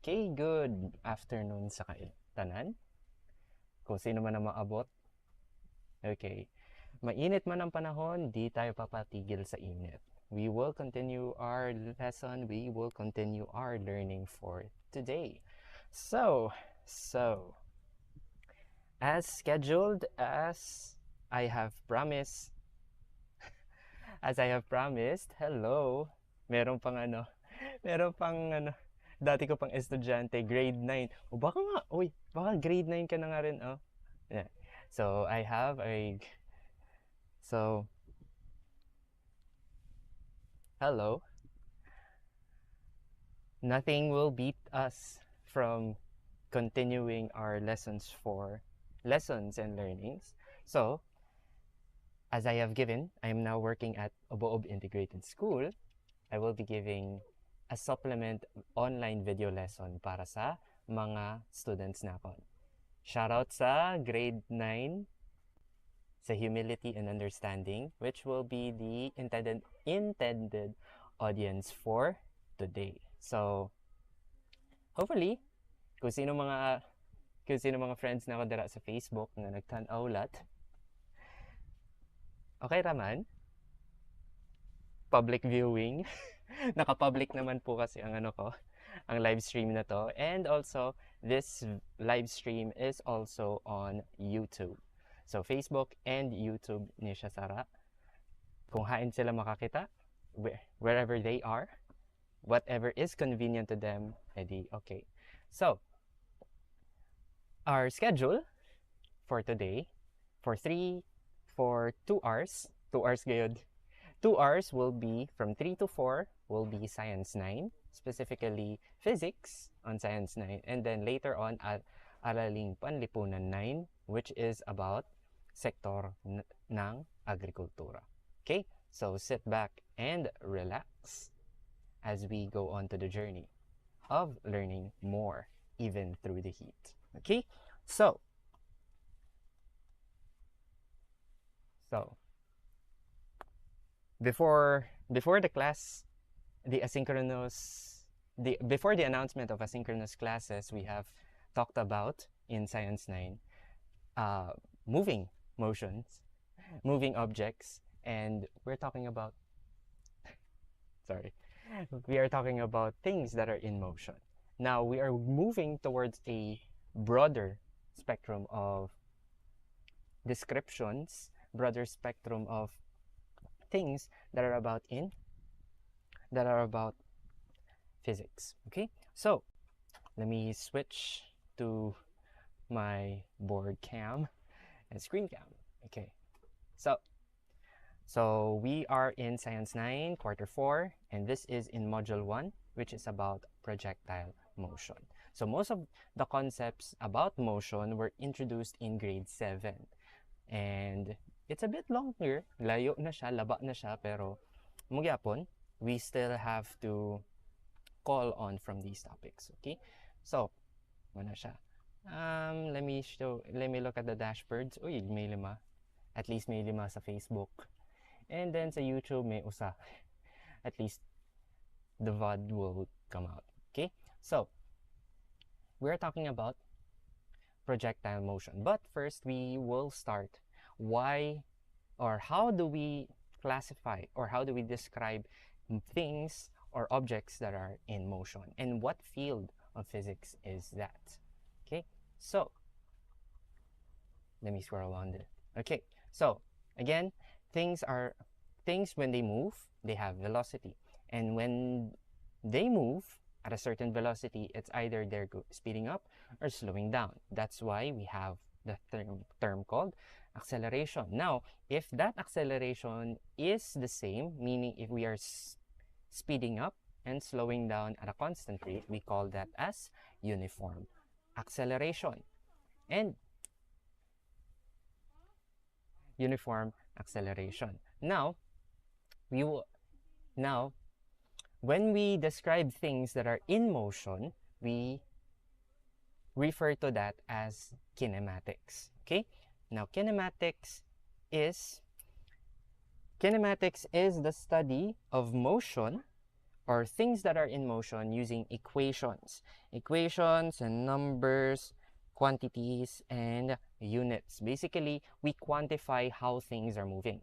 Okay, good afternoon sa tanan. Kung sino man ang maabot. Okay. Mainit man ang panahon, di tayo papatigil sa init. We will continue our lesson. We will continue our learning for today. So, as scheduled, I have promised, hello, meron pang ano, dati ko pang estudyante, grade 9. O baka nga, baka grade 9 ka na nga rin, oh. Yeah. So, hello. Nothing will beat us from continuing our lessons and learnings. So, as I have given, I am now working at Oboob Integrated School. I will be giving a supplement online video lesson para sa mga students nakon. Shoutout sa grade 9 sa humility and understanding, which will be the intended audience for today. So, hopefully, kung sino mga friends na ko dira sa Facebook na nagtan-aw lat, okay raman, public viewing, naka-public naman po kasi ang ang live stream na to. And also, this live stream is also on YouTube. So, Facebook and YouTube ni siya sara. Kung hain sila makakita, wherever they are, whatever is convenient to them, edi okay. So, our schedule for today, for 2 hours, 2 hours gayod. 2 hours will be from 3 to 4 will be Science 9, specifically Physics on Science 9. And then later on, Araling Panlipunan 9, which is about sektor ng agrikultura. Okay? So sit back and relax as we go on to the journey of learning more, even through the heat. Okay? So before the class, before the announcement of asynchronous classes, we have talked about in Science 9 moving motions, moving objects, and we're talking about we are talking about things that are in motion. Now we are moving towards a broader spectrum of descriptions, broader spectrum of things that are about physics. Okay, so let me switch to my board cam and screen cam. Okay, so we are in Science 9, Quarter 4, and this is in Module 1, which is about projectile motion. So most of the concepts about motion were introduced in grade 7. And it's a bit longer, layo na siya, laba na siya, pero magyapon, we still have to call on from these topics, okay? So, muna siya. Let me look at the dashboards. Uy, may 5. At least may 5 sa Facebook. And then sa YouTube, may usa. At least the VOD will come out, okay? So, we're talking about projectile motion. But first, we will start how do we classify or how do we describe things or objects that are in motion, and what field of physics is that? Okay, so let me scroll on this. Okay, so again, things when they move, they have velocity, and when they move at a certain velocity, it's either they're speeding up or slowing down. That's why we have the term called acceleration. Now, if that acceleration is the same, meaning if we are speeding up and slowing down at a constant rate, we call that as uniform acceleration. And uniform acceleration. Now, when we describe things that are in motion, we refer to that as kinematics. Okay? Now, kinematics is the study of motion or things that are in motion using equations. Equations and numbers, quantities, and units. Basically, we quantify how things are moving.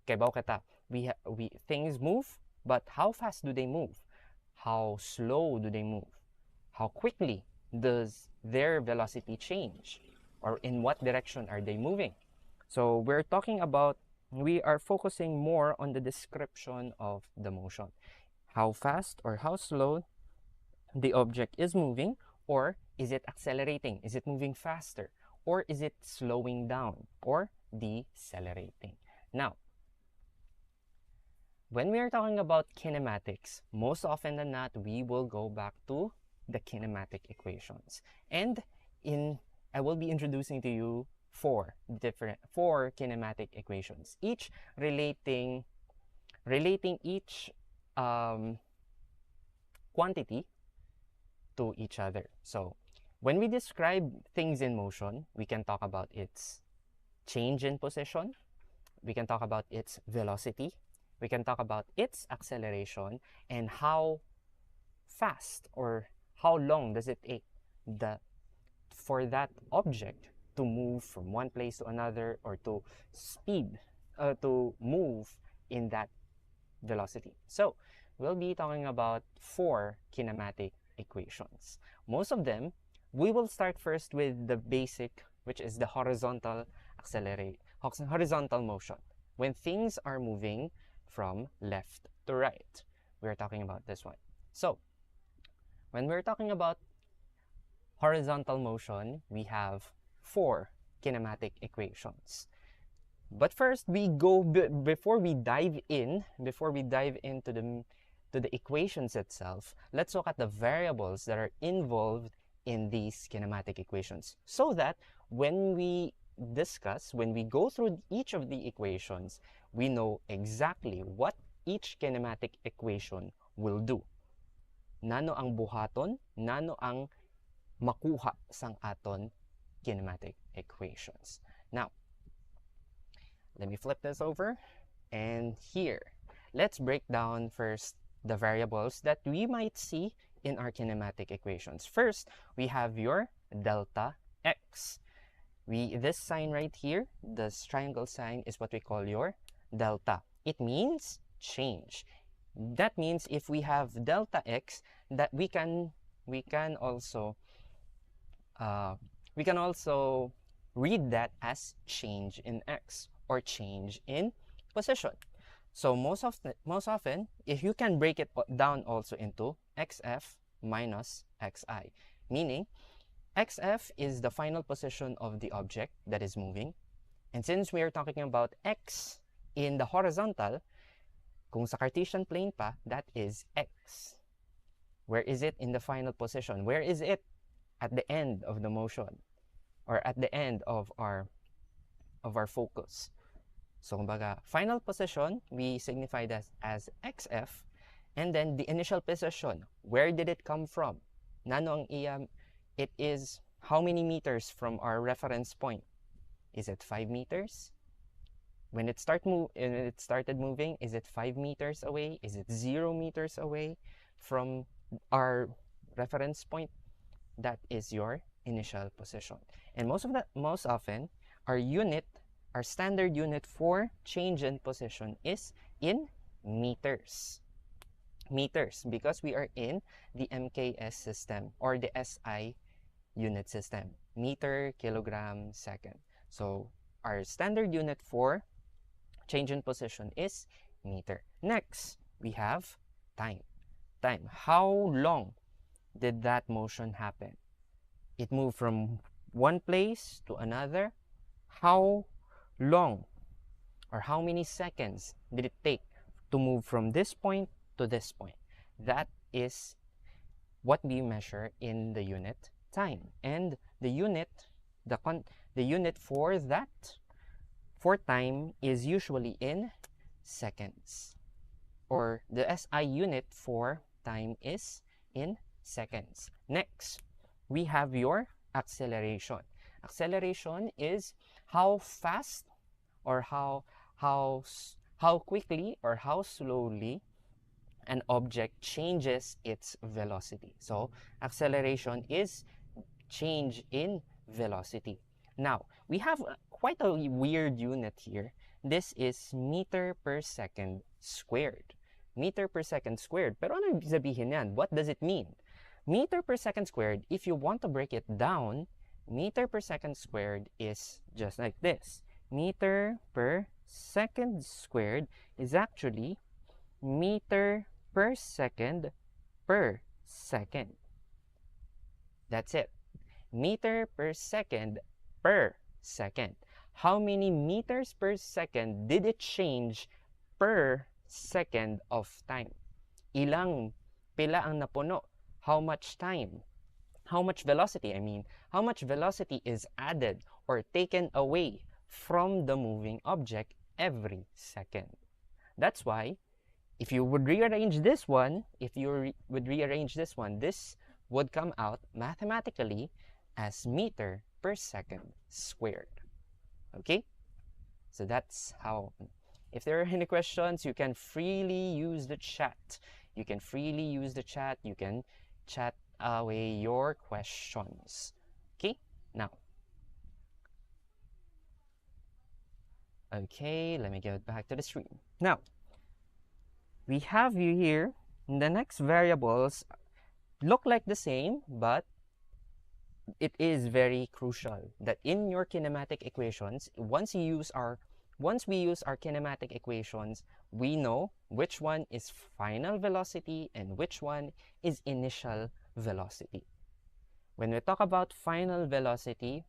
Kaya kita, things move, but how fast do they move? How slow do they move? How quickly does their velocity change? Or in what direction are they moving? So we are focusing more on the description of the motion. How fast or how slow the object is moving, or is it accelerating? Is it moving faster? Or is it slowing down or decelerating? Now, when we are talking about kinematics, most often than not, we will go back to the kinematic equations. And I will be introducing to you four kinematic equations, each relating each quantity to each other. So when we describe things in motion, we can talk about its change in position, we can talk about its velocity, we can talk about its acceleration, and how fast or how long does it take for that object to move from one place to another, or to move in that velocity. So we'll be talking about four kinematic equations. Most of them, we will start first with the basic, which is the horizontal motion. When things are moving from left to right, we're talking about this one. So when we're talking about horizontal motion, we have four kinematic equations. But first, before we dive into the equations itself, let's look at the variables that are involved in these kinematic equations, so that when we go through each of the equations, we know exactly what each kinematic equation will do. Nano ang buhaton, nano ang makuha sang aton kinematic equations. Now, let me flip this over, and here, let's break down first the variables that we might see in our kinematic equations. First, we have your delta x. This sign right here, this triangle sign, is what we call your delta. It means change. That means if we have delta x, that we can also read that as change in x, or change in position. So most often, if you can break it down also into xf minus xi, meaning xf is the final position of the object that is moving. And since we are talking about x in the horizontal, kung sa Cartesian plane pa, that is x. Where is it in the final position? Where is it at the end of the motion, or at the end of our focus? So kumbaga, final position, we signify that as xf, and then the initial position, where did it come from? Nano ang iyam, it is how many meters from our reference point? Is it 5 meters? When it started moving, is it 5 meters away? Is it 0 meters away from our reference point? That is your initial position. And most often, our standard unit for change in position is in meters. Meters, because we are in the MKS system, or the SI unit system. Meter, kilogram, second. So our standard unit for change in position is meter. Next, we have time. Time. How long did that motion happen? It moved from one place to another. How long or how many seconds did it take to move from this point to this point? That is what we measure in the unit time. And the unit for time is usually in seconds, or the SI unit for time is in seconds. Next, we have your acceleration. Acceleration is how fast or how quickly or how slowly an object changes its velocity. So acceleration is change in velocity. Now, we have quite a weird unit here. This is meter per second squared. Meter per second squared. Pero ano ibig sabihin yan? What does it mean? Meter per second squared, if you want to break it down, meter per second squared is just like this. Meter per second squared is actually meter per second per second. That's it. Meter per second per second. How many meters per second did it change per second of time? Ilang pila ang napuno? How much time? How much velocity, how much velocity is added or taken away from the moving object every second? That's why, if you would rearrange this one, this would come out mathematically as meter per second squared. Okay? So that's how. If there are any questions, you can freely use the chat. You can chat away your questions. Okay? Now. Okay, let me get back to the stream. Now, we have you here. The next variables look like the same, but it is very crucial that in your kinematic equations, once we use our kinematic equations, we know which one is final velocity and which one is initial velocity. When we talk about final velocity,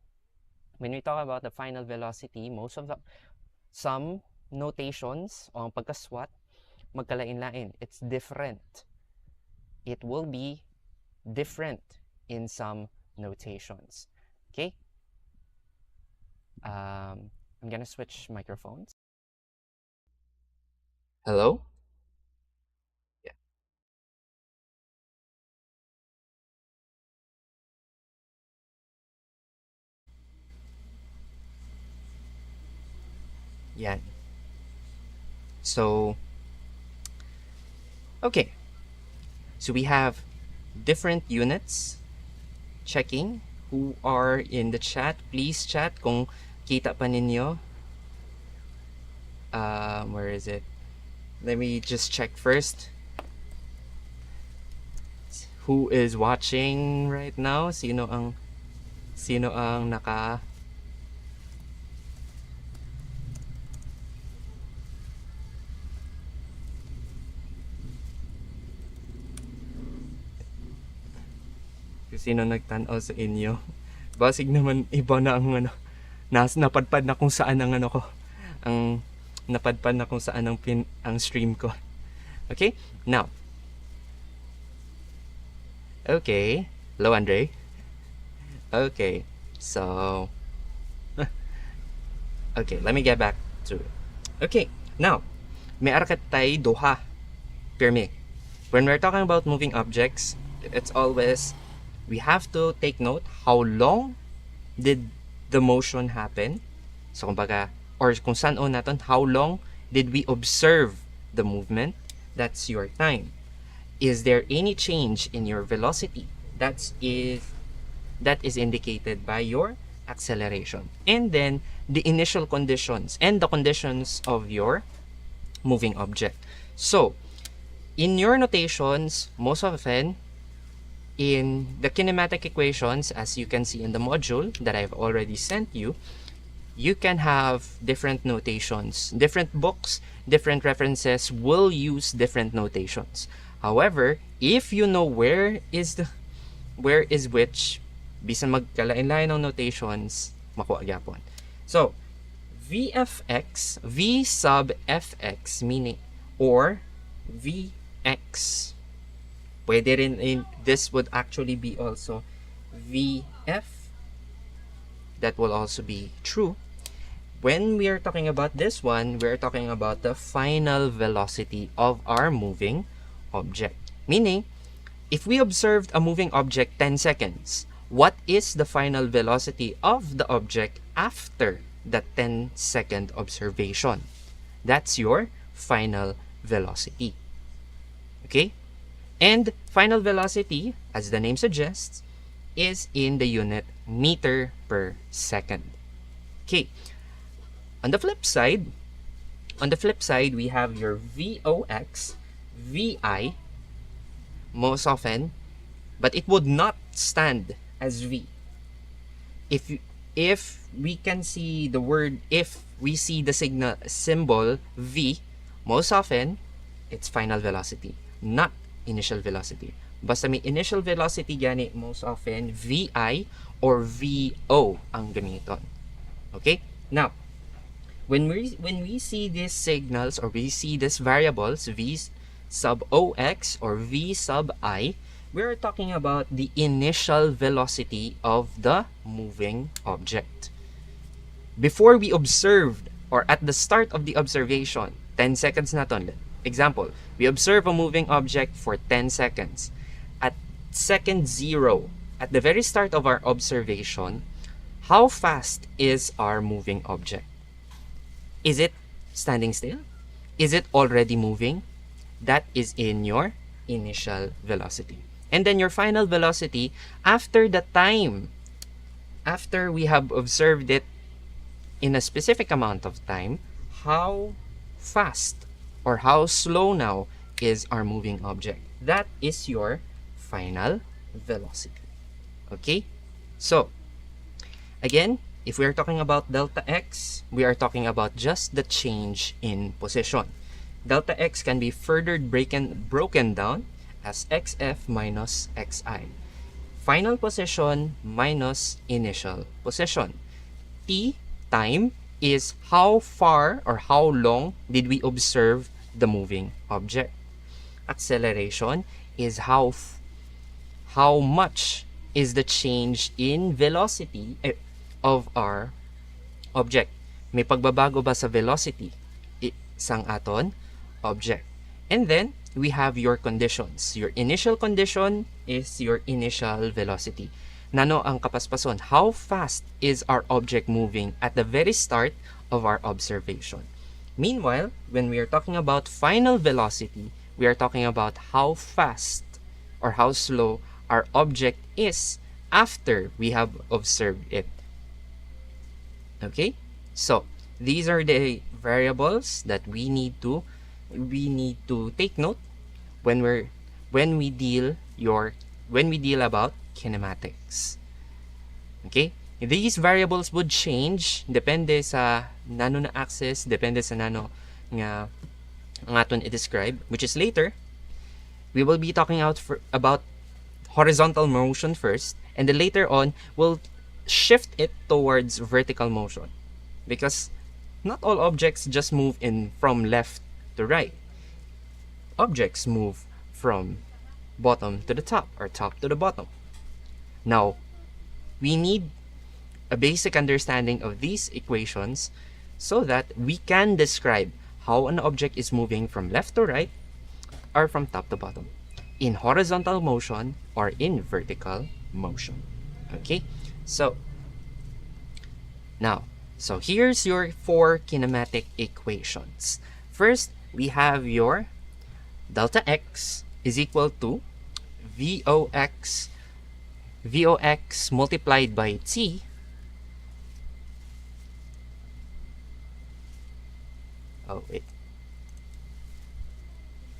some notations o ang pagkaswat, magkalain-lain. It's different. It will be different in some notations. Okay? I'm gonna switch microphones. Hello? Yeah. Yan. So, okay. So we have different units. Checking who are in the chat. Please chat kung kita pa ninyo. Where is it? Let me just check first. Who is watching right now? Sino ang naka sino nagtanaw sa inyo? Basig naman iba na ang napadpad na kung saan ang napadpad na kung saan ang stream ko. Okay? Now. Okay. Hello, Andre. Okay. So. Okay, let me get back to it. Okay. Now, may arakat tayo duha. Pirmi. When we're talking about moving objects, it's always we have to take note how long did the motion happen. So kumbaga, or kung saan naton, how long did we observe the movement? That's your time. Is there any change in your velocity? That is indicated by your acceleration. And then the initial conditions and the conditions of your moving object. So in your notations, most often in the kinematic equations, as you can see in the module that I've already sent you, you can have different notations. Different books, different references will use different notations. However, if you know where is which, bisan magkalain-lain ng notations, makuha gyapon. So, VFX, V sub FX, meaning, or VX. Pwede rin this would actually be also VF. That will also be true. When we are talking about this one, we are talking about the final velocity of our moving object. Meaning, if we observed a moving object 10 seconds, what is the final velocity of the object after the 10-second observation? That's your final velocity. Okay? And final velocity, as the name suggests, is in the unit meter per second. Okay. On the flip side, we have your VOX, VI, most often, but it would not stand as V. If we can see the word, if we see the symbol V, most often it's final velocity, not initial velocity. Basta may initial velocity gani, most often VI or VO ang gamiton. Okay? Now, when we see these signals or we see these variables V sub OX or V sub I, we're talking about the initial velocity of the moving object. Before we observed, or at the start of the observation, 10 seconds na ton. Example, we observe a moving object for 10 seconds. At second 0, at the very start of our observation, how fast is our moving object? Is it standing still? Is it already moving? That is in your initial velocity. And then your final velocity after the time, after we have observed it in a specific amount of time, how fast or how slow now is our moving object. That is your final velocity. Okay? So, again, if we are talking about delta x, we are talking about just the change in position. Delta x can be further broken down as xf minus xi. Final position minus initial position. T, time, is how far or how long did we observe the moving object. Acceleration is how much is the change in velocity of our object. May pagbabago ba sa velocity sang aton object? And then we have your conditions. Your initial condition is your initial velocity. Nano ang kapaspason? How fast is our object moving at the very start of our observation? Meanwhile, when we are talking about final velocity, we are talking about how fast or how slow our object is after we have observed it. Okay? So, these are the variables that we need to take note when we deal about kinematics. Okay? These variables would change depende sa nano na axis, depende sa nano nga ang aton i-describe, which is later. We will be talking about horizontal motion first, and then later on we'll shift it towards vertical motion, because not all objects just move from left to right. Objects move from bottom to the top or top to the bottom. Now, we need a basic understanding of these equations so that we can describe how an object is moving from left to right or from top to bottom in horizontal motion or in vertical motion. Okay? So here's your 4 kinematic equations. First, we have your delta x is equal to VOX multiplied by T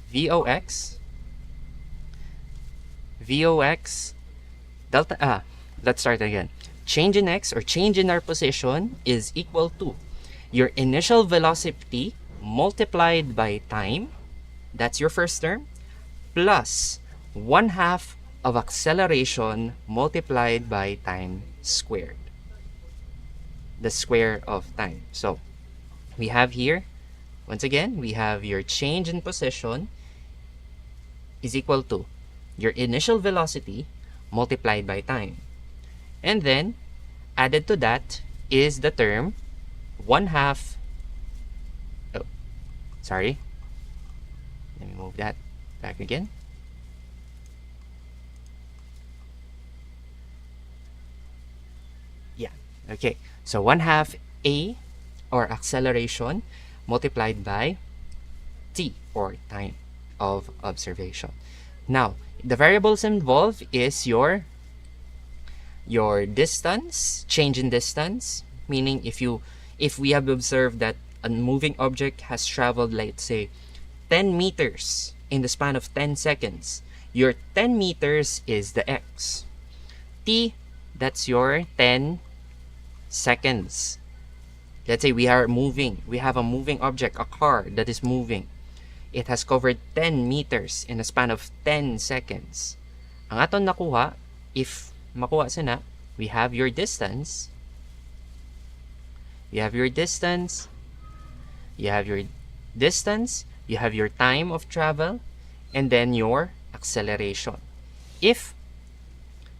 VOX delta let's start again. Change in x or change in our position is equal to your initial velocity multiplied by time, that's your first term, plus 1/2 of acceleration multiplied by time squared, the square of time. So we have here, once again, we have your change in position is equal to your initial velocity multiplied by time. And then, added to that is the term 1/2. Oh, sorry. Let me move that back again. Yeah, okay. So 1/2 A or acceleration multiplied by T or time. of observation. Now, the variables involved is your distance, change in distance, meaning if we have observed that a moving object has traveled, let's say, 10 meters in the span of 10 seconds, your 10 meters is the x. T, that's your 10 seconds. Let's say we have a moving object, a car that is moving. It has covered 10 meters in a span of 10 seconds. Ang aton nakuha, if makuha sana, we have your distance. You have your distance. You have your distance. You have your time of travel. And then your acceleration. If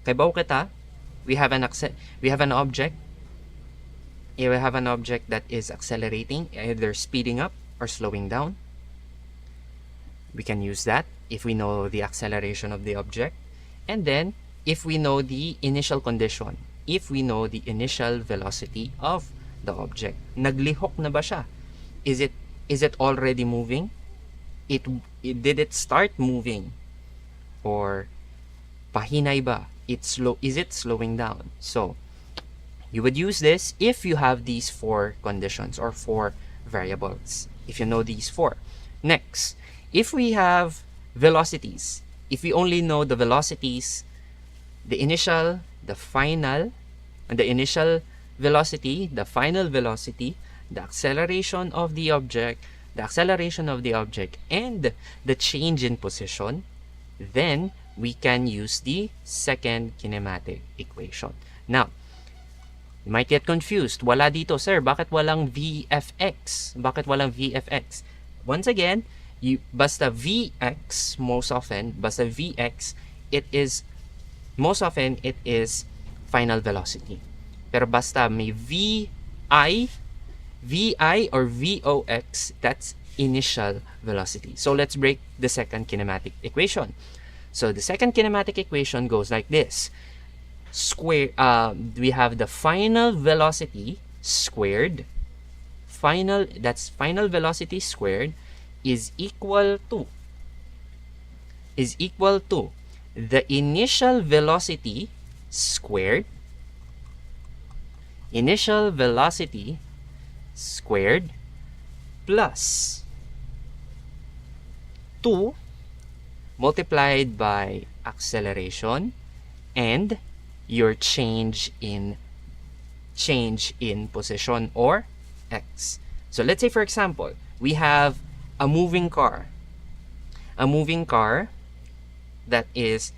kaybaw kita, we have an object. We have an object that is accelerating, either speeding up or slowing down. We can use that if we know the acceleration of the object. And then, if we know the initial condition, if we know the initial velocity of the object. Naglihok na ba siya? Is it already moving? Did it start moving? Or pahinay ba? Is it slowing down? So, you would use this if you have these 4 conditions or 4 variables. If you know these 4. Next, if we have velocities, if we only know the velocities, the initial, the final, and the initial velocity, the final velocity, the acceleration of the object, and the change in position, then we can use the second kinematic equation. Now, you might get confused. Wala dito, sir. Bakit walang VFX? Bakit walang VFX? Once again, basta Vx, most often, it is final velocity. Pero basta may VI or VOX, that's initial velocity. So let's break the second kinematic equation. So the second kinematic equation goes like this. We have the final velocity squared. Final velocity squared is equal to the initial velocity squared plus 2 multiplied by acceleration and your change in position, or x. So let's say, for example, we have a moving car that is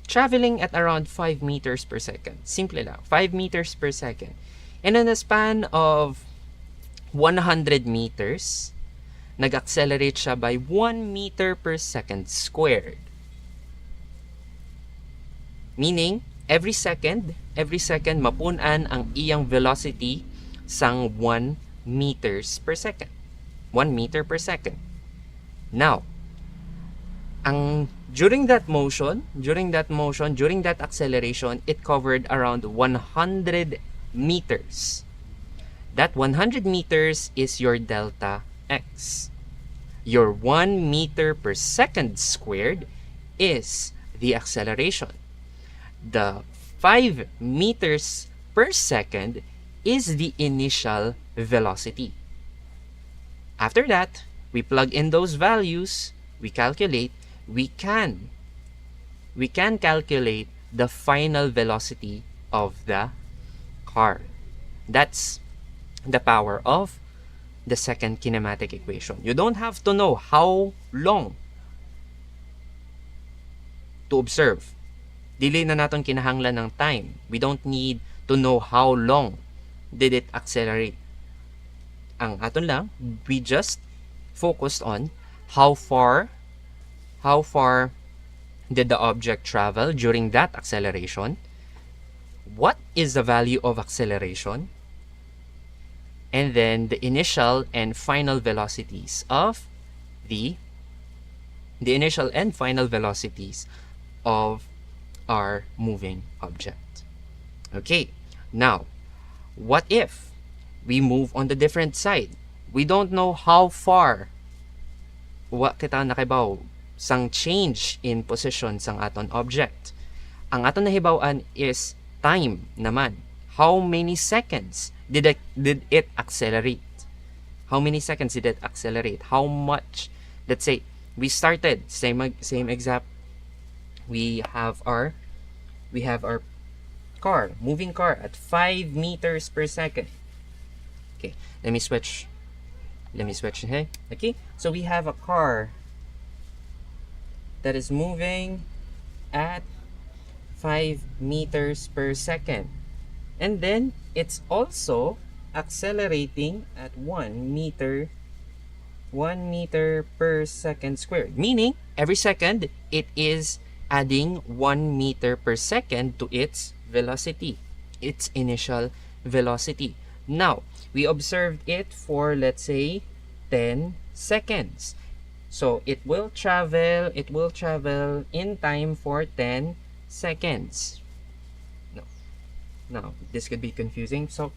traveling at around 5 meters per second. Simple lang, 5 meters per second. And in a span of 100 meters, nag-accelerate siya by 1 meter per second squared. Meaning, every second mapunan ang iyang velocity sang 1 meters per second. 1 meter per second. Now, during that acceleration, it covered around 100 meters. That 100 meters is your delta x. Your 1 meter per second squared is the acceleration. The 5 meters per second is the initial velocity. After that, we plug in those values, we calculate, we can calculate the final velocity of the car. That's the power of the second kinematic equation. You don't have to know how long to observe. Dili na naton kinahanglan ng time. We don't need to know how long did it accelerate. Ang aton lang, we just focused on how far did the object travel during that acceleration. What is the value of acceleration? And then the initial and final velocities of our moving object. Okay, now, what if we move on the different side? We don't know how far wa kita nakibaw sang change in position sang aton object. Ang aton nahibaw-an is time naman. How many seconds did it accelerate? How many seconds did it accelerate? How much? Let's say we started same exact. We have our car, moving car at 5 meters per second. Okay, let me switch. Hey. Okay, so we have a car that is moving at 5 meters per second, and then it's also accelerating at 1 meter per second squared, meaning every second it is adding 1 meter per second to its velocity, its initial velocity. Now we observed it for, let's say, 10 seconds. So it will travel in time for 10 seconds. No, this could be confusing. So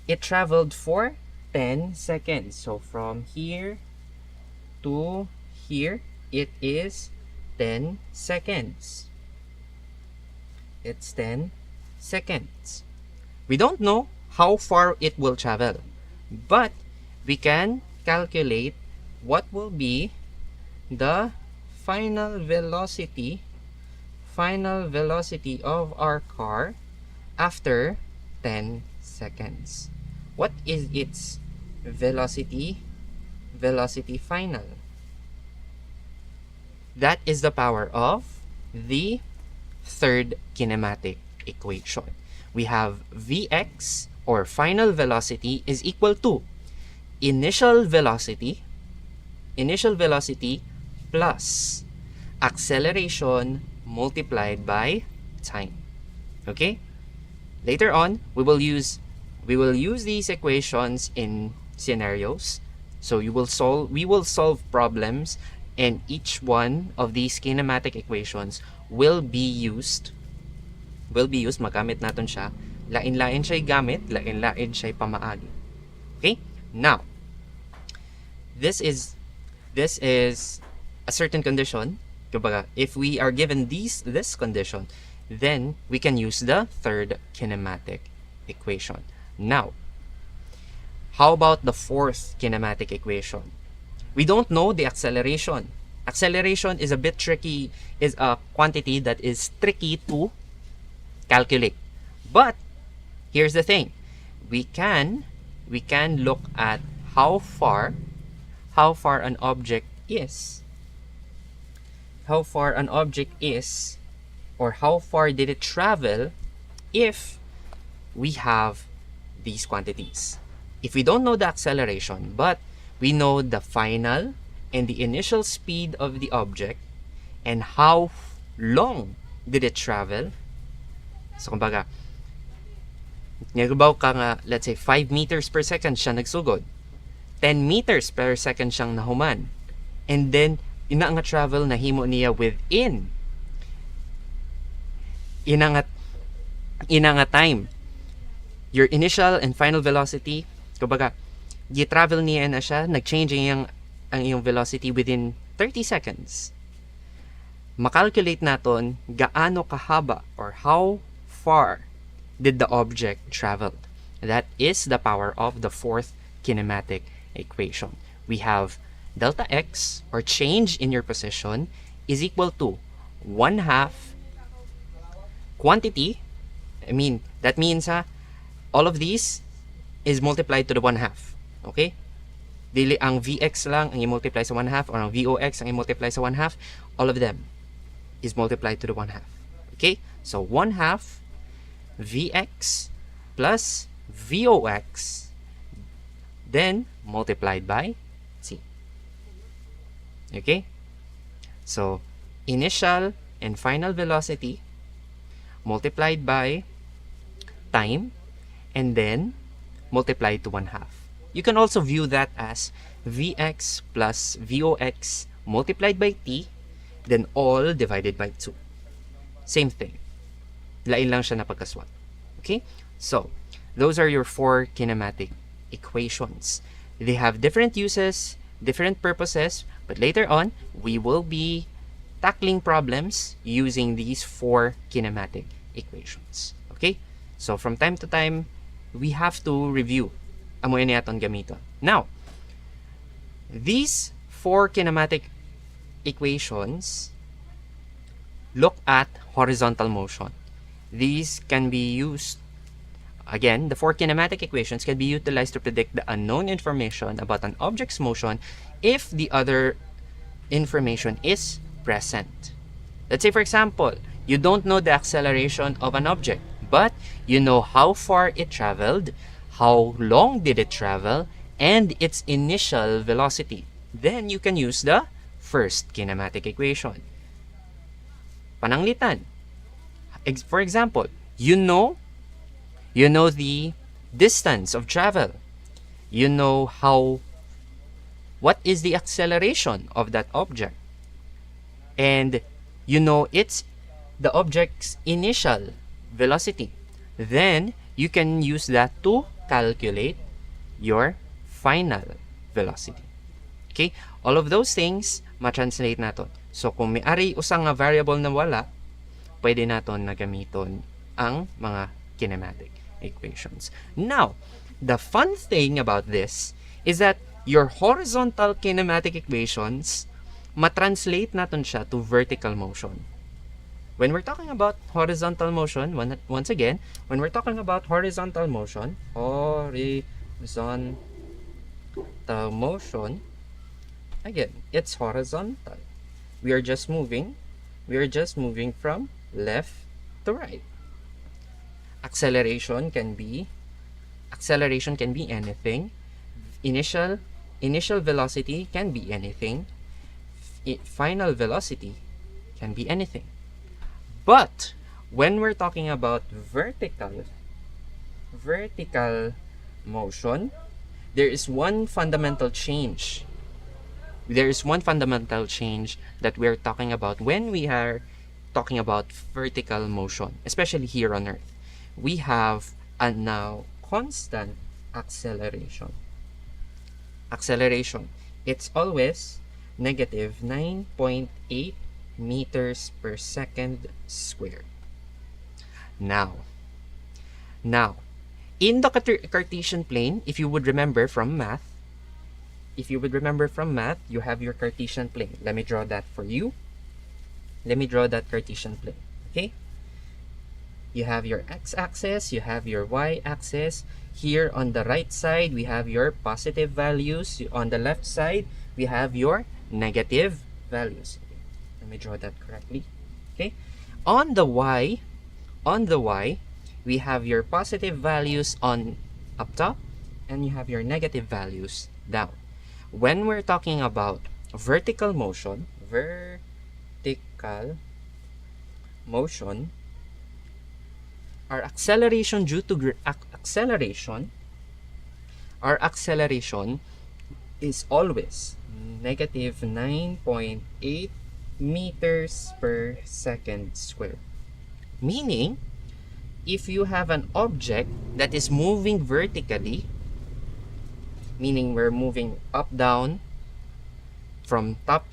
it traveled for 10 seconds. So from here to here, it is 10 seconds. It's 10 seconds. We don't know how far it will travel, but we can calculate what will be the final velocity of our car after 10 seconds. What is its velocity final? That is the power of the third kinematic equation. We have Vx, or final velocity, is equal to initial velocity plus acceleration multiplied by time. Okay? Later on, we will use these equations in scenarios. So we will solve problems, and each one of these kinematic equations will be used, magamit natin siya. Lain-lain siya gamit, lain-lain siya pamaagi. Okay? Now, this is a certain condition. Kumbaga, if we are given this condition, then we can use the third kinematic equation. Now, how about the fourth kinematic equation? We don't know the acceleration. Acceleration is a bit tricky, is a quantity that is tricky to calculate. But here's the thing. We can look at how far an object is. How far an object is, or how far did it travel, if we have these quantities. If we don't know the acceleration, but we know the final and the initial speed of the object and how long did it travel. So kumbaga, nagabaw ka nga, let's say 5 meters per second siya nagsugod, 10 meters per second siyang nahuman, and then ina nga travel na himo niya within ina nga time. Your initial and final velocity, kumbaga, gi-travel niya na siya, nag-change ang iyong velocity within 30 seconds. Makalculate naton gaano kahaba, or how far did the object travel. That is the power of the fourth kinematic equation. We have delta x, or change in your position, is equal to 1/2 quantity. I mean, that means all of these is multiplied to the 1/2. Okay? Dili ang Vx lang ang i-multiply sa 1/2, or ang Vox ang i-multiply sa 1/2. All of them is multiplied to the 1/2. Okay? So 1/2 Vx plus Vox, then multiplied by t. Okay? So initial and final velocity multiplied by time, and then multiplied to 1/2. You can also view that as Vx plus Vox multiplied by t, then all divided by 2. Same thing. Lain lang siya na pagkaswat. Okay? So, those are your 4 kinematic equations. They have different uses, different purposes, but later on, we will be tackling problems using these 4 kinematic equations. Okay? So, from time to time, we have to review amo ini aton gamiton. Now, these 4 kinematic equations look at horizontal motion. These can be used, again, the 4 kinematic equations can be utilized to predict the unknown information about an object's motion if the other information is present. Let's say, for example, you don't know the acceleration of an object, but you know how far it traveled, how long did it travel, and its initial velocity. Then you can use the first kinematic equation. Pananglitan. For example, you know the distance of travel. You know what is the acceleration of that object. And you know the object's initial velocity. Then you can use that to calculate your final velocity. Okay? All of those things, ma-translate natin. So, kung may ari usang nga variable na wala, pwede natin na gamiton ang mga kinematic equations. Now, the fun thing about this is that your horizontal kinematic equations, ma-translate natin siya to vertical motion. When we're talking about horizontal motion, once again, when we're talking about horizontal motion, again, it's horizontal. We are just moving from left to right. Acceleration can be anything. Initial velocity can be anything. Final velocity can be anything. But when we're talking about vertical motion, there is one fundamental change. There is one fundamental change that we're talking about when we are talking about vertical motion, especially here on Earth. We have a now constant acceleration. It's always negative 9.8 meters per second squared. Now, in the Cartesian plane, if you would remember from math, you have your Cartesian plane. Let me draw that for you. Let me draw that Cartesian plane. Okay? You have your x-axis, you have your y-axis. Here on the right side, we have your positive values. On the left side, we have your negative values. Let me draw that correctly. Okay? On the y, we have your positive values up top, and you have your negative values down. When we're talking about vertical motion, our acceleration due to our acceleration is always negative 9.8 meters per second squared. Meaning, if you have an object that is moving vertically, meaning we're moving up, down, from top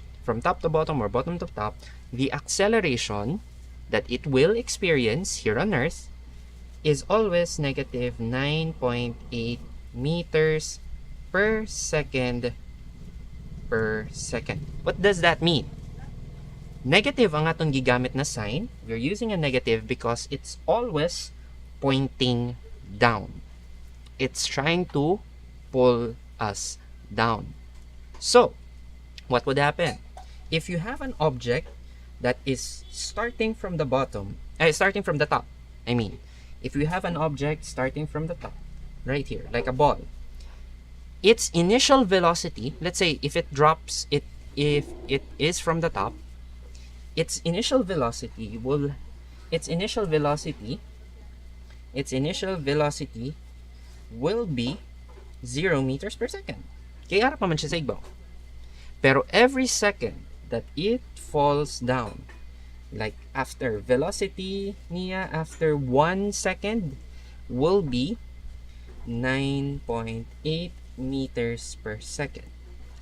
to bottom or bottom to top, the acceleration that it will experience here on Earth is always negative 9.8 meters per second. What does that mean? Negative ang atong gigamit na sign. We're using a negative because it's always pointing down. It's trying to pull us down. So, what would happen? If you have an object that is starting from the top, if you have an object starting from the top, right here, like a ball, its initial velocity, let's say if it is from the top, its initial velocity will be 0 meters per second. Kaya harap naman siya sa igbaw. Pero every second that it falls down, like after velocity niya, after 1 second, will be 9.8 meters per second.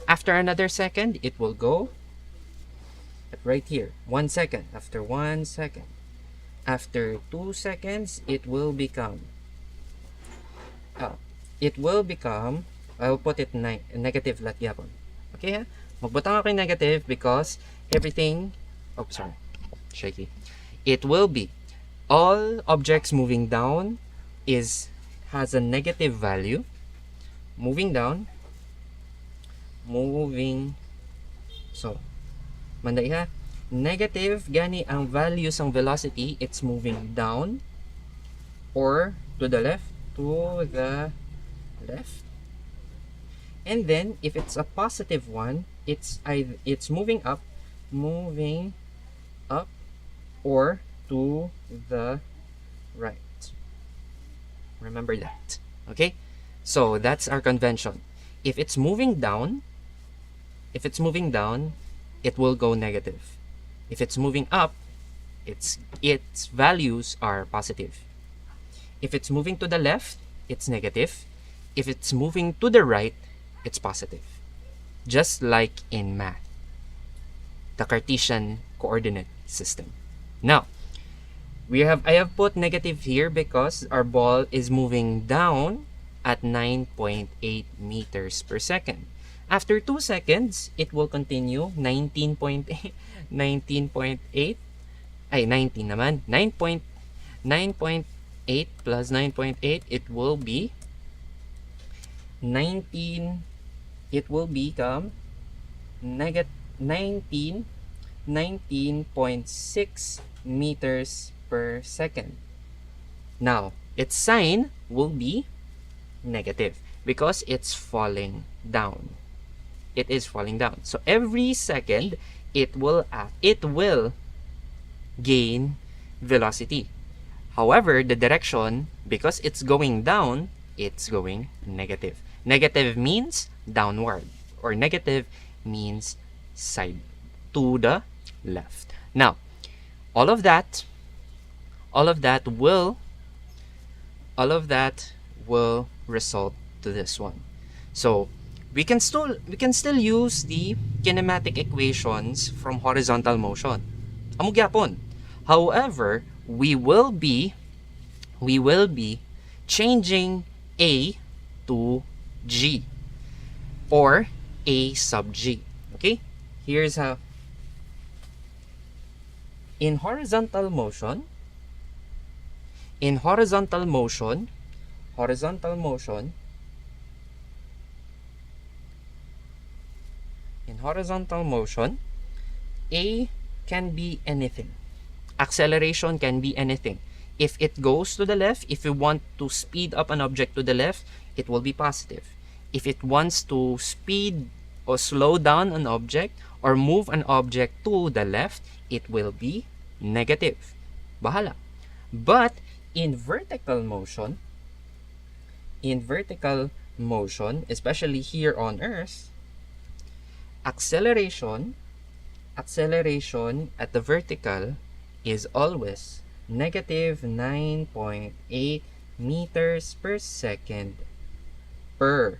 After another second, it will go right here. 1 second. After 1 second. After 2 seconds, it will become, I'll put it negative lat yapon. Okay ha? Magbutang ako yung negative because everything, shaky. It will be, all objects moving down has a negative value. Moving down, manday ha, negative gani ang values ng velocity, it's moving down or to the left, and then if it's a positive one, it's moving up or to the right. Remember that. Okay, so that's our convention. If it's moving down, it will go negative. If it's moving up, its values are positive. If it's moving to the left, it's negative. If it's moving to the right, it's positive. Just like in math, the Cartesian coordinate system. Now, I have put negative here because our ball is moving down at 9.8 meters per second. After 2 seconds, it will continue 19.8 ay 19 naman, 9.8 plus 9.8, it will be 19, it will become negative 19.6 meters per second. Now, its sign will be negative because it's falling down. It is falling down. So every second, it will gain velocity. However, the direction, because it's going down, it's going negative. Negative means downward, or negative means side, to the left. Now, all of that will result to this one. So we can still use the kinematic equations from horizontal motion. Amo gyapon. However, we will be changing A to G or A sub G. Okay? Here's how. In horizontal motion, A can be anything. Acceleration can be anything. If it goes to the left, if you want to speed up an object to the left, it will be positive. If it wants to speed or slow down an object or move an object to the left, it will be negative. Bahala. But in vertical motion, especially here on Earth, acceleration at the vertical is always negative 9.8 meters per second or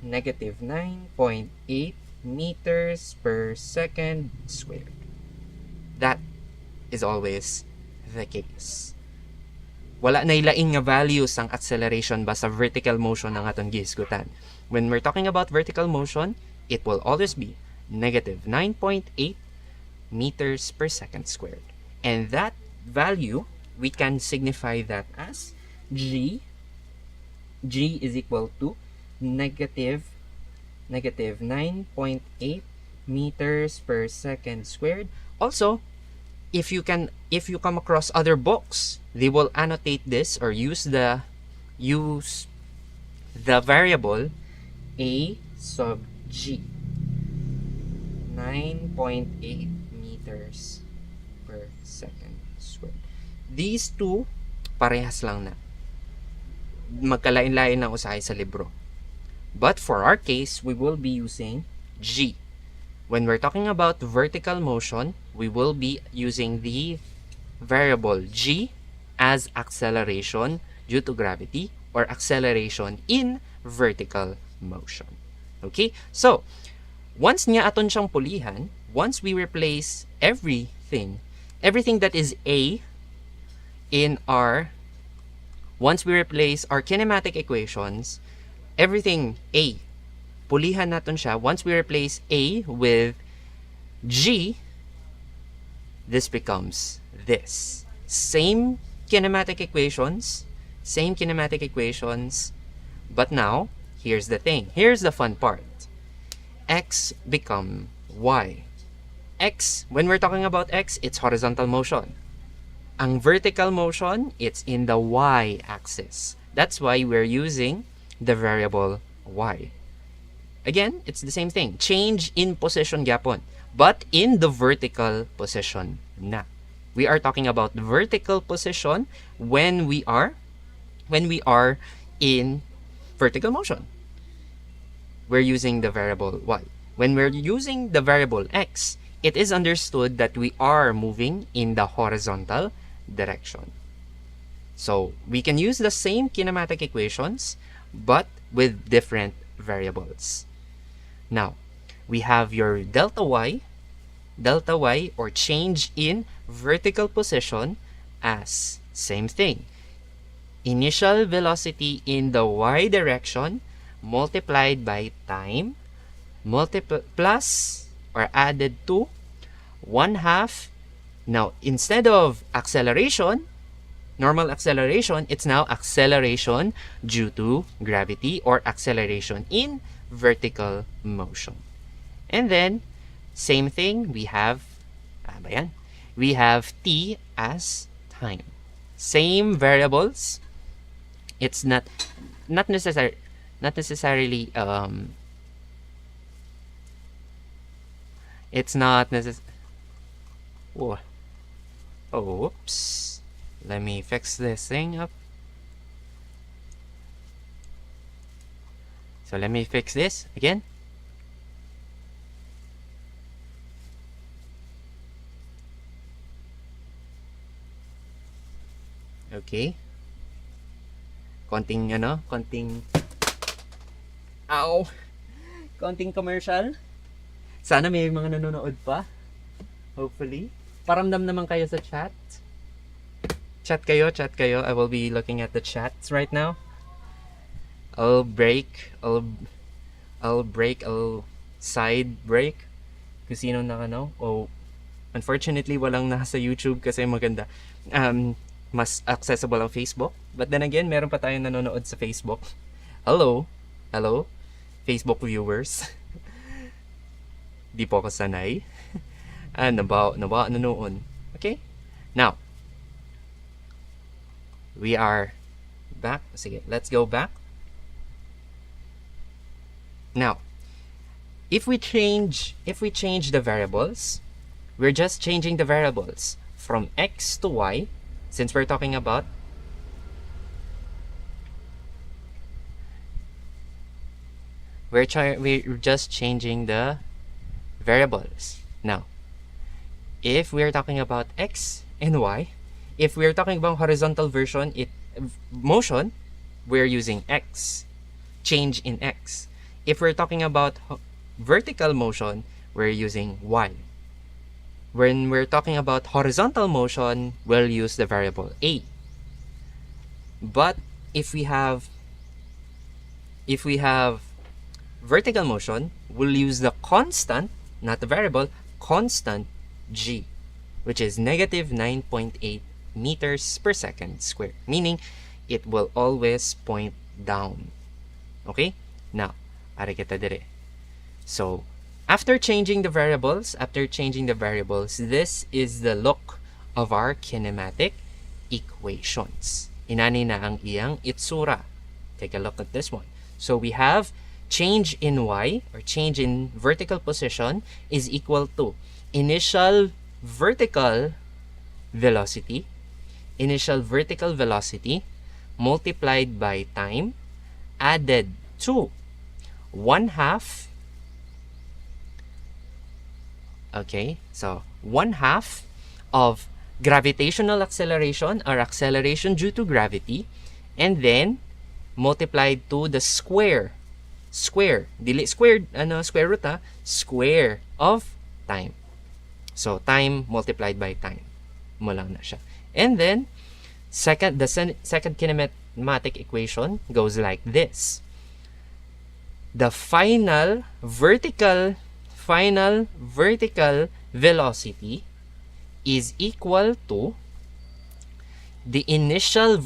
negative 9.8 meters per second squared. That is always the case. Wala na ilaing nga values ang acceleration ba sa vertical motion ng aton gihisgutan. When we're talking about vertical motion, it will always be negative 9.8 meters per second squared. And that value, we can signify that as G. G is equal to negative 9.8 meters per second squared. Also, if you come across other books, they will annotate this or use the variable A sub G. 9.8 meters per second squared. These two, parehas lang na. Magkalain-lain lang usahay sa libro. But for our case, we will be using G. When we're talking about vertical motion, we will be using the variable G as acceleration due to gravity, or acceleration in vertical motion. Okay? So, once niya aton siyang pulihan, once we replace everything that is A in our, once we replace our kinematic equations, everything A, pulihan natin siya. Once we replace A with G, this becomes this. Same kinematic equations, but now, here's the thing. Here's the fun part. X become Y. X, when we're talking about X, it's horizontal motion. Ang vertical motion, it's in the Y-axis. That's why we're using the variable Y. Again, it's the same thing. Change in position gyapon, but in the vertical position na. We are talking about vertical position when we are in vertical motion. We're using the variable Y. When we're using the variable X, it is understood that we are moving in the horizontal direction. So we can use the same kinematic equations, but with different variables. Now, we have your delta y or change in vertical position as same thing. Initial velocity in the y direction multiplied by time plus or added to 1/2. Now, instead of acceleration, normal acceleration, it's now acceleration due to gravity or acceleration in vertical motion. And then, same thing, we have t as time. Same variables. It's not necessarily it's not necessary. Oops. Let me fix this thing up. So let me fix this again. Okay. Konting commercial. Sana may mga nanonood pa. Hopefully. Paramdam naman kayo sa chat. Chat kayo. I will be looking at the chats right now. I'll side break. Kung sino unfortunately, walang nasa YouTube kasi maganda. Mas accessible ang Facebook. But then again, meron pa tayong nanonood sa Facebook. Hello, Facebook viewers. Di po ako sanay. Noon. Okay? Now, we are back. Sige, let's go back. Now, if we change the variables, we're just changing the variables from x to y. Since we're talking about we're just changing the variables. Now, if we're talking about x and y, if we're talking about horizontal motion, we're using x, change in x. If we're talking about vertical motion, we're using y. When we're talking about horizontal motion, we'll use the variable a. But if we have vertical motion, we'll use the constant, not the variable, constant g, which is negative 9.8 meters per second squared, meaning it will always point down. Okay? Now, are kita dire. So, after changing the variables, this is the look of our kinematic equations. Inani na ang iyang itsura. Take a look at this one. So we have change in y, or change in vertical position, is equal to initial vertical velocity multiplied by time added to 1/2. Okay, so 1/2 of gravitational acceleration or acceleration due to gravity, and then multiplied to the square. Square. Dili squared, square root square of time. So, time multiplied by time. Mo lang na siya. And then, the second kinematic equation goes like this. The final vertical velocity is equal to the initial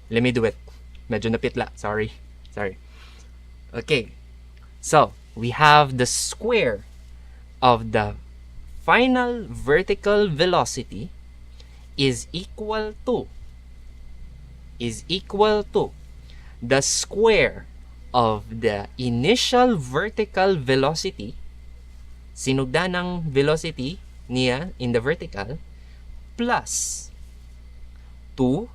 let me do it. Medyo napitla. Sorry. Okay. So, we have the square of the final vertical velocity is equal to the square of the initial vertical velocity, sinugda ng velocity niya in the vertical, plus 2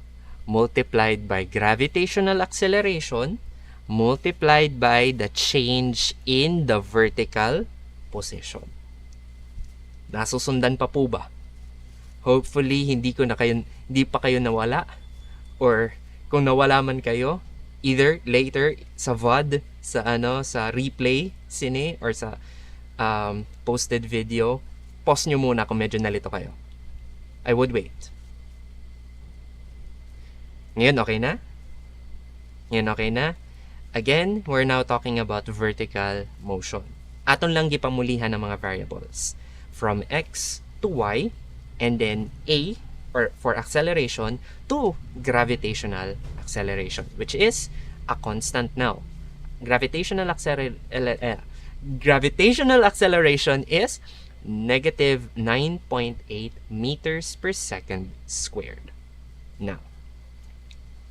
multiplied by gravitational acceleration multiplied by the change in the vertical position. Nasusundan pa po ba? Hopefully, hindi pa kayo nawala, or kung nawala man kayo, either later sa VOD, sa replay sine, or sa posted video, pause nyo muna kung medyo nalito kayo. I would wait. Ngayon, okay na? Again, we're now talking about vertical motion. Aton lang gipamulihan ng mga variables. From x to y, and then a, or for acceleration, to gravitational acceleration, which is a constant now. Gravitational acceleration is negative 9.8 meters per second squared. Now,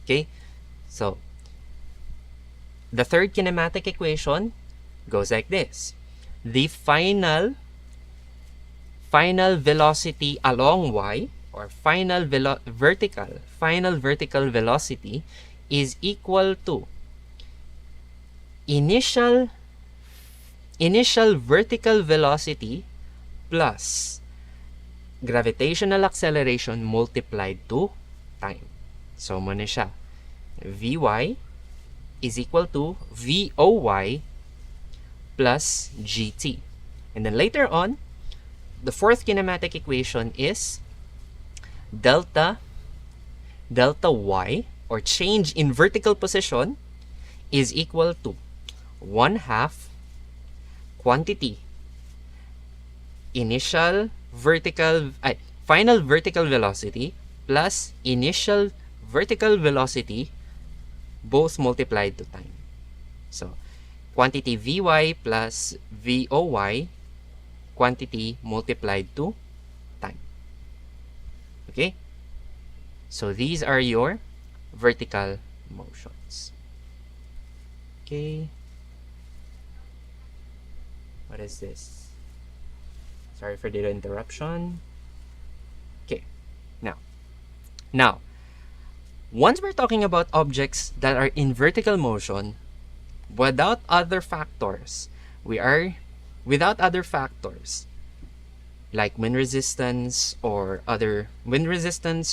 okay, so the third kinematic equation goes like this. The final velocity along y, or final vertical velocity, is equal to initial vertical velocity plus gravitational acceleration multiplied to time. So, muna siya. Vy is equal to Voy plus gt. And then later on, the fourth kinematic equation is delta y, or change in vertical position, is equal to 1/2 quantity final vertical velocity plus initial vertical velocity, both multiplied to time. So, quantity Vy plus Voy, quantity multiplied to time. Okay? So, these are your vertical motions. Okay. What is this? Sorry for the interruption. Okay. Now, once we're talking about objects that are in vertical motion, without other factors, like wind resistance,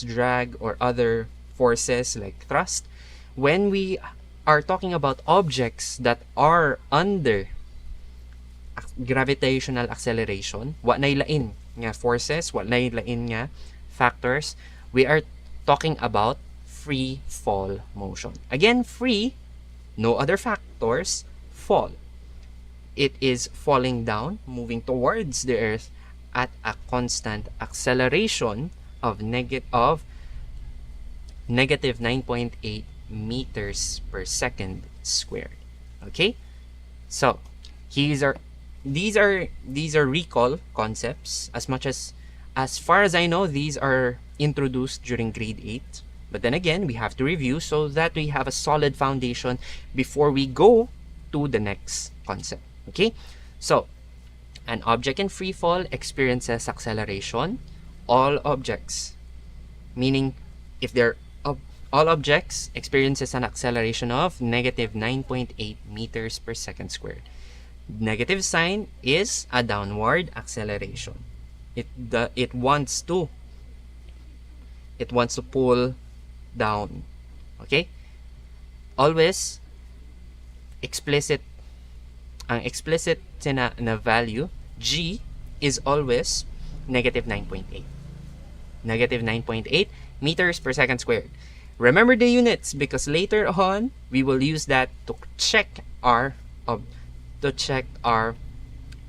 drag, or other forces like thrust, when we are talking about objects that are under gravitational acceleration, wa nay lain nga forces, wa nay lain nga factors, we are talking about free fall motion. Again, free, no other factors, fall. It is falling down, moving towards the earth at a constant acceleration of negative 9.8 meters per second squared. Okay? So, these are recall concepts. As far as I know, these are introduced during grade 8. But then again, we have to review so that we have a solid foundation before we go to the next concept. Okay? So, an object in free fall experiences acceleration. All objects, meaning if they're all objects, experiences an acceleration of negative 9.8 meters per second squared. Negative sign is a downward acceleration. It wants to It wants to pull down. Okay? Always explicit, ang explicit na value, G, is always negative 9.8. Negative 9.8 meters per second squared. Remember the units because later on we will use that to check our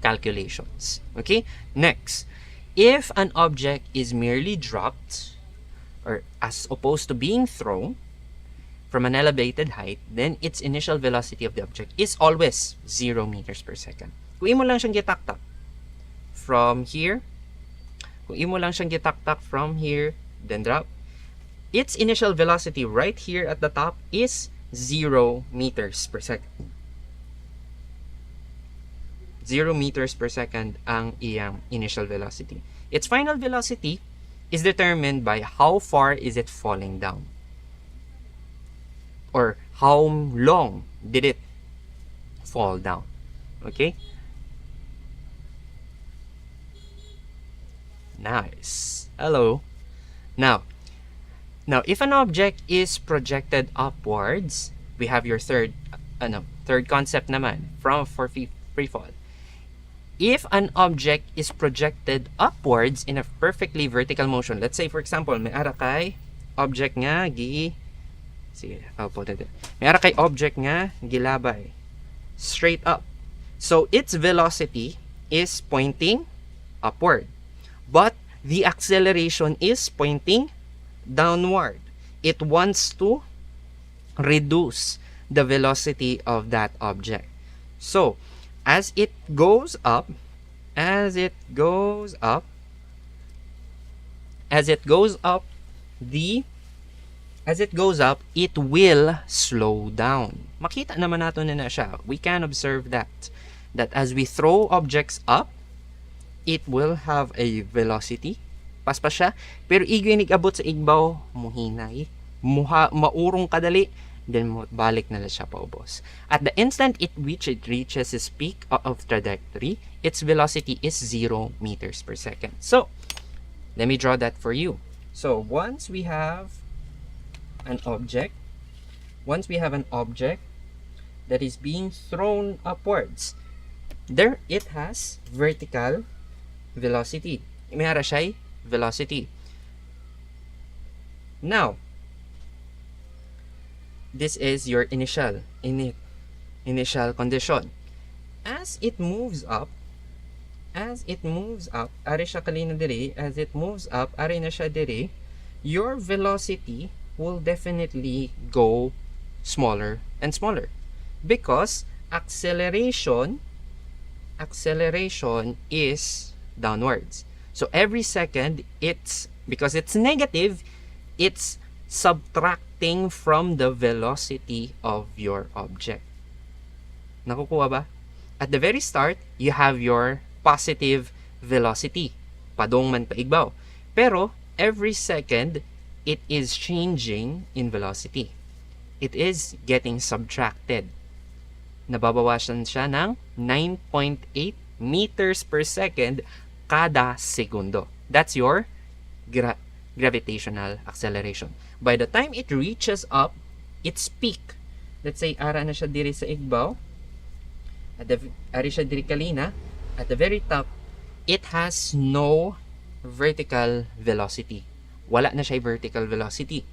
calculations. Okay? Next, if an object is merely dropped, or as opposed to being thrown from an elevated height, then its initial velocity of the object is always 0 meters per second. Kung imo lang siyang gitaktak from here, from here, then drop, its initial velocity right here at the top is 0 meters per second. 0 meters per second ang iyang initial velocity. Its final velocity is determined by how far is it falling down, or how long did it fall down. Okay? Nice. Hello. Now, if an object is projected upwards, we have your third concept naman for free fall. If an object is projected upwards in a perfectly vertical motion, let's say for example, may ara kay object nga gilabay straight up. So its velocity is pointing upward, but the acceleration is pointing downward. It wants to reduce the velocity of that object. So as it goes up, it will slow down. Makita naman nato na siya. We can observe that as we throw objects up, it will have a velocity. Paspas siya, pero igay abot sa igbaw, muhinay, maurong kadali, then balik na siya paubos. At the instant it reaches its peak of trajectory, its velocity is 0 meters per second. So, let me draw that for you. So, once we have an object that is being thrown upwards, there it has vertical velocity. May hara siya velocity. Now, this is your initial condition. As it moves up, ari siya kalina diri, as it moves up, ari na siya diri, your velocity will definitely go smaller and smaller because acceleration is downwards. So every second, because it's negative, it's subtracting from the velocity of your object. Nakukuha ba? At the very start, you have your positive velocity. Padong man paigbaw. Pero every second, it is changing in velocity. It is getting subtracted. Nababawasan siya ng 9.8 meters per second kada segundo. That's your gravitational acceleration. By the time it reaches up its peak, let's say ara na siya diri sa igbaw, ari siya diri kalina, at the very top, it has no vertical velocity. Wala na siya vertical velocity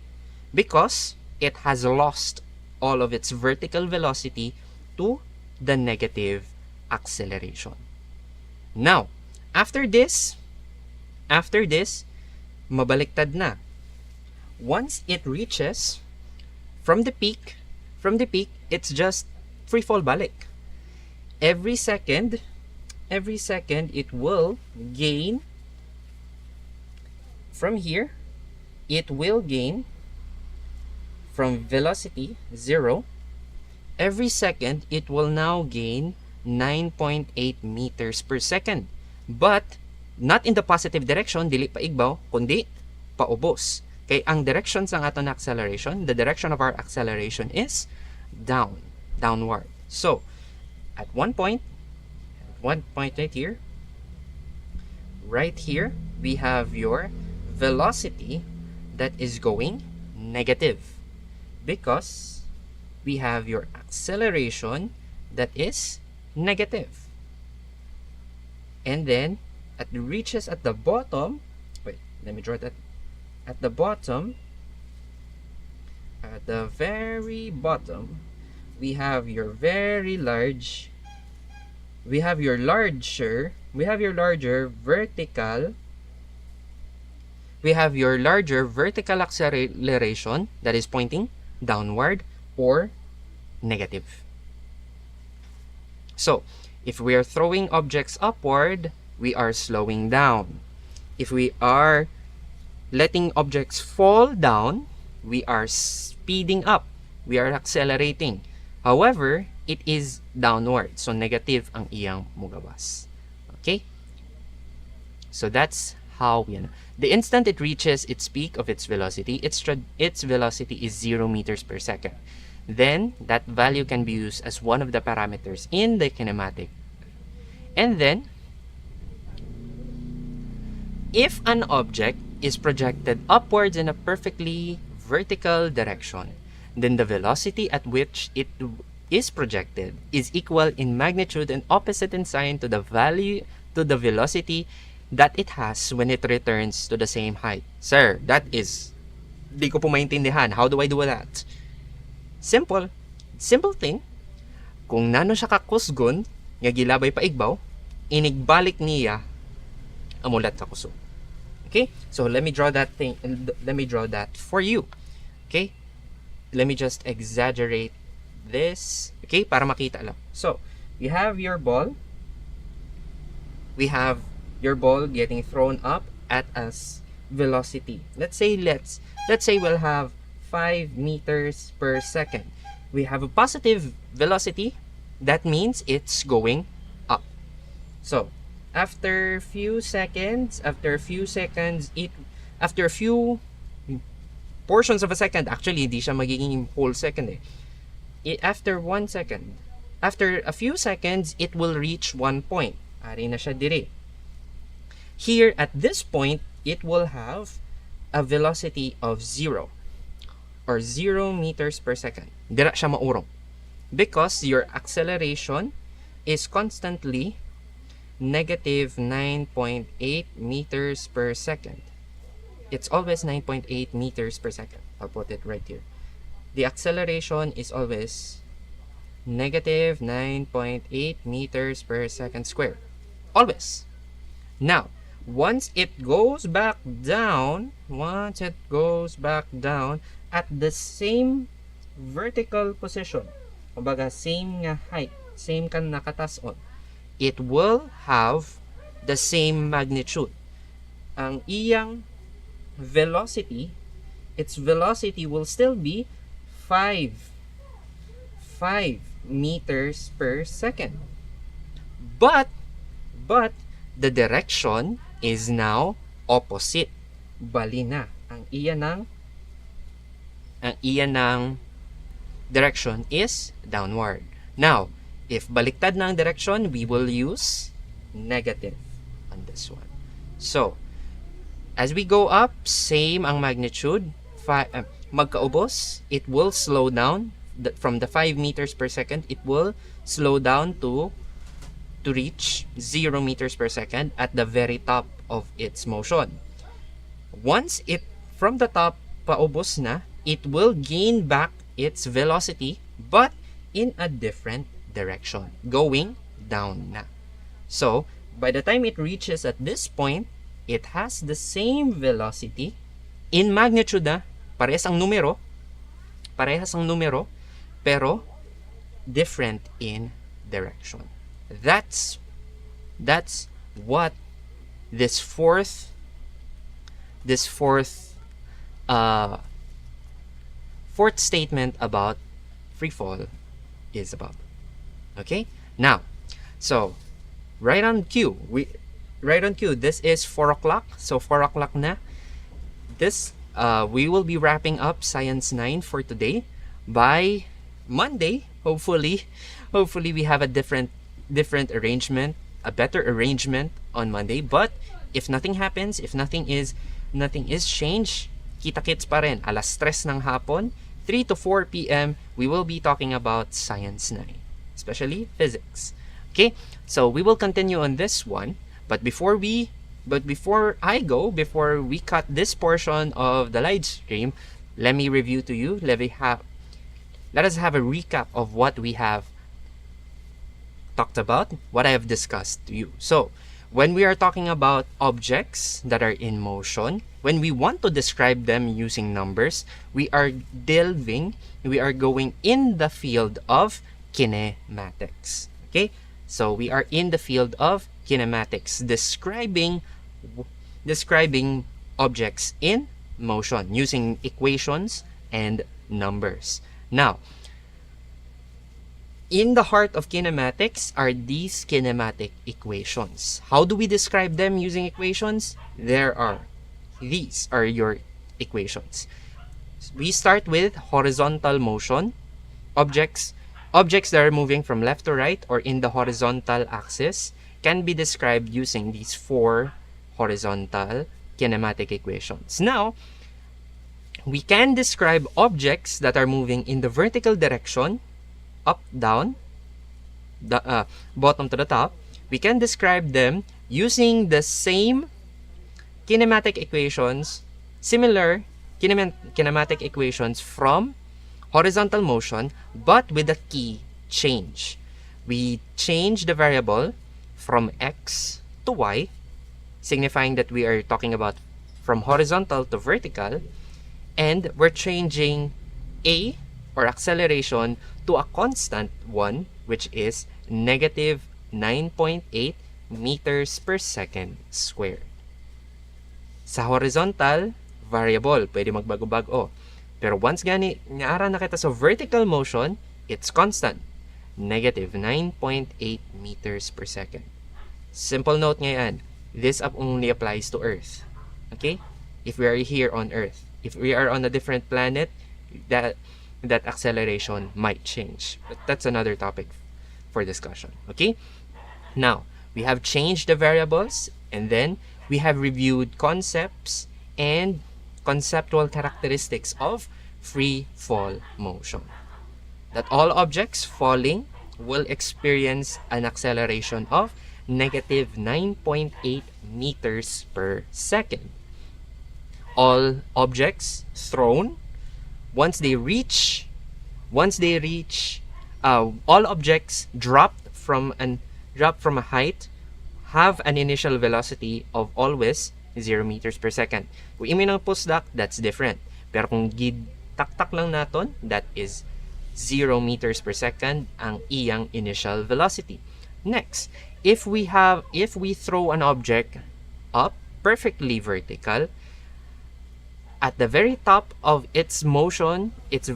because it has lost all of its vertical velocity to the negative acceleration. Now, after this, mabaliktad na. Once it reaches from the peak, it's just free fall balik. Every second it will gain from here. It will gain from velocity 0. Every second, it will now gain 9.8 meters per second. But, not in the positive direction, dili pa igbaw, kundi paubos. Kay ang direction sa aton acceleration, the direction of our acceleration is downward. So, at one point right here, we have your velocity that is going negative, because we have your acceleration that is negative. And then it reaches at the bottom. Wait, let me draw that. At the bottom, at the very bottom, we have your very large, we have your larger vertical, we have your larger vertical acceleration that is pointing downward or negative. So, if we are throwing objects upward, we are slowing down. If we are letting objects fall down, we are speeding up. We are accelerating. However, it is downward. So, negative ang iyang mugawas. Okay? So, that's how, the instant it reaches its peak of its velocity, its velocity is 0 meters per second. Then, that value can be used as one of the parameters in the kinematic. And then, if an object is projected upwards in a perfectly vertical direction, then the velocity at which it is projected is equal in magnitude and opposite in sign to the velocity that it has when it returns to the same height. Sir, that is, di ko po maintindihan. How do I do that? Simple thing. Kung nano siya kakusgon, nga gilabay pa igbaw, inigbalik niya amulat sa kusog. Okay? So let me draw that thing. Let me draw that for you. Okay? Let me just exaggerate this. Okay? Para makita lang. So, you have your ball. We have your ball getting thrown up at a velocity. Let's say we'll have 5 meters per second. We have a positive velocity. That means it's going up. So, after a few portions of a second, actually, hindi siya magiging whole second eh. After 1 second, after a few seconds, it will reach 1 point. Ari na siya dire. Here, at this point, it will have a velocity of 0 or 0 meters per second. Dira siya maurong. Because your acceleration is constantly negative 9.8 meters per second. It's always 9.8 meters per second. I'll put it right here. The acceleration is always negative 9.8 meters per second squared. Always. Now, once it goes back down at the same vertical position, kumbaga same nga height, same kan nakatason, it will have the same magnitude. Ang iyang velocity, its velocity will still be 5 meters per second. But the direction is now opposite. Bali na. Ang iya ng direction is downward. Now, if baliktad na ang direction, we will use negative on this one. So, as we go up, same ang magnitude. Magkaubos, it will slow down. From the 5 meters per second, it will slow down to reach 0 meters per second at the very top of its motion. Once it, from the top, paubos na, it will gain back its velocity, but in a different direction, going down na. So, by the time it reaches at this point, it has the same velocity in magnitude na, parehas ang numero, pero different in direction. That's what this fourth statement about free fall is about. Okay? Now, so right on cue. This is 4 o'clock. So 4 o'clock na. This we will be wrapping up Science 9 for today. By Monday, hopefully we have a different arrangement, a better arrangement on Monday. But if nothing happens, if nothing is changed, kita-kits pa rin, alas 3 ng hapon, 3 to 4 p.m., we will be talking about Science 9, especially physics. Okay, so we will continue on this one, but before we cut this portion of the live stream, let me review to you, let us have a recap of what we have talked about, what I have discussed to you. So, when we are talking about objects that are in motion, when we want to describe them using numbers, we are going in the field of kinematics. Okay? So, we are in the field of kinematics, describing objects in motion using equations and numbers. Now, in the heart of kinematics are these kinematic equations. How do we describe them using equations? These are your equations. We start with horizontal motion. Objects that are moving from left to right or in the horizontal axis can be described using these 4 horizontal kinematic equations. Now, we can describe objects that are moving in the vertical direction, up, down, bottom to the top. We can describe them using the same kinematic equations, similar kinematic equations from horizontal motion, but with a key change. We change the variable from x to y, signifying that we are talking about from horizontal to vertical, and we're changing a, or acceleration, to a constant one, which is negative 9.8 meters per second squared. Sa horizontal, variable, pwede magbago-bago. Pero once gani, naara na kita sa vertical motion, it's constant, negative 9.8 meters per second. Simple note ngayon, this only applies to Earth. Okay? If we are here on Earth. If we are on a different planet, that acceleration might change. But that's another topic for discussion. Okay? Now, we have changed the variables, and then we have reviewed concepts and conceptual characteristics of free fall motion. That all objects falling will experience an acceleration of negative 9.8 meters per second. All objects thrown, all objects dropped from a height have an initial velocity of always 0 meters per second. Kung imi ng postdoc, that's different. Pero kung taktak lang naton, that is 0 meters per second ang iyang initial velocity. Next, if we throw an object up perfectly vertical, at the very top of its motion, its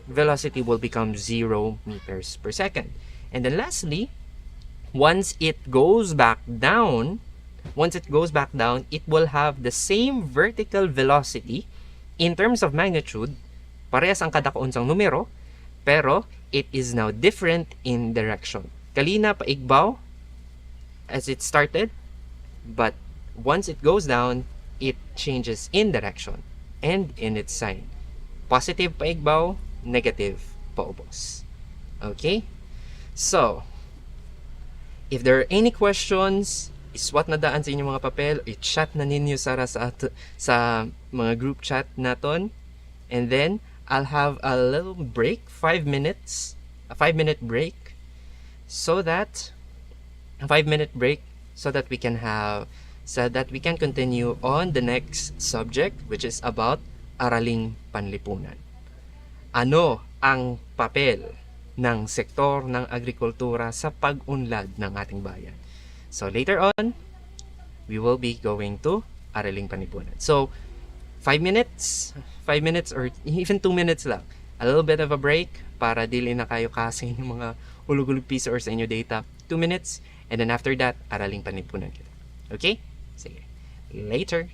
velocity will become 0 meters per second. And then lastly, once it goes back down, it will have the same vertical velocity in terms of magnitude, parehas ang kadakuon sang numero, pero it is now different in direction. Kalina paigbaw as it started, but once it goes down, it changes in direction and in its sign. Positive paigbaw, negative paubos. Okay? So, if there are any questions, iswat na daan sa inyong mga papel, i-chat na ninyo sa mga group chat naton, and then I'll have a little break, a 5-minute break, so that we can continue on the next subject, which is about araling panlipunan. Ano ang papel ng sektor ng agrikultura sa pag-unlad ng ating bayan? So later on, we will be going to araling panlipunan. So 5 minutes or even 2 minutes lang. A little bit of a break para dili na kayo kasi ng mga hulog-hulog piso or sa inyo data. 2 minutes, and then after that, araling panlipunan kita. Okay? Sige. Later.